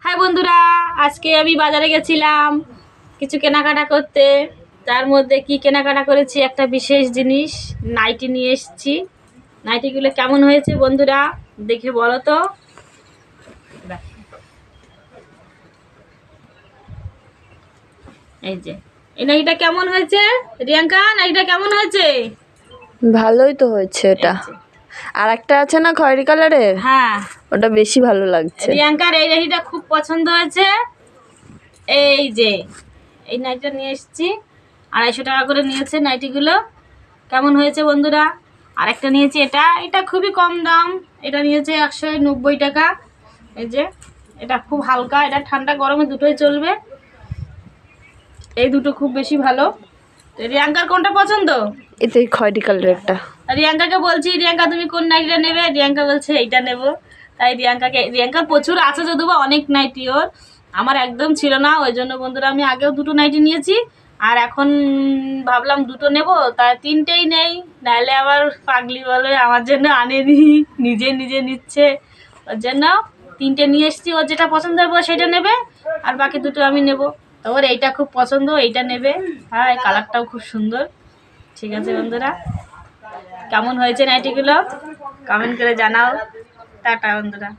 High বন্ধুরা, আজকে আমি বাজারে গেছিলাম কিছু কেনাকাটা করতে। তার মধ্যে কি কেনাকাটা করেছি, একটা বিশেষ জিনিস নাইটি নিয়ে এসেছি। নাইটিগুলো কেমন হয়েছে বন্ধুরা দেখে বলো তো। এই যে এই নাইটিটা কেমন হয়েছে রিয়াঙ্কা, নাইটিটা কেমন হয়েছে? ভালোই তো হয়েছে এটা। আর একটা আছে না খয়েরি কালারের, হ্যাঁ ওটা বেশি ভালো লাগছে। রিয়াঙ্কার এই নাইটিটা খুব পছন্দ হয়েছে। এই যে এই নাইটিটা নিয়ে এসেছি, 250 টাকা করে নিয়েছে নাইটিগুলো। কেমন হয়েছে বন্ধুরা? আর একটা নিয়েছি, এটা খুবই কম দাম, এটা নিয়েছে 190 টাকা। এই যে এটা খুব হালকা, এটা ঠান্ডা গরমে দুটোই চলবে। এই দুটো খুব বেশি ভালো। রিয়াঙ্কার কোনটা পছন্দ? এতে খয়েরি কালারেরটা। রিয়াঙ্কাকে বলছি, রিয়াঙ্কা তুমি কোন নাইটিটা নেবে? রিয়াঙ্কা বলছে এইটা নেব। তাই রিয়াঙ্কার প্রচুর আছে, যদিও বা অনেক নাইটি ওর, আমার একদম ছিল না। ওই জন্য বন্ধুরা আমি আগেও দুটো নাইটি নিয়েছি, আর এখন ভাবলাম দুটো নেব, তাই তিনটেই নেই, নাহলে আবার পাগলি বলে আমার জন্য আনেনি, নিজে নিজে নিচ্ছে। ওর জন্য তিনটে নিয়ে এসেছি, ওর যেটা পছন্দ হবে সেটা নেবে, আর বাকি দুটো আমি নেব। তো ওর এইটা খুব পছন্দ, এইটা নেবে। হ্যাঁ, এই কালারটাও খুব সুন্দর। ঠিক আছে বন্ধুরা, কেমন হয়েছে নাইটিগুলো কমেন্ট করে জানাও। টাটা বন্ধুরা।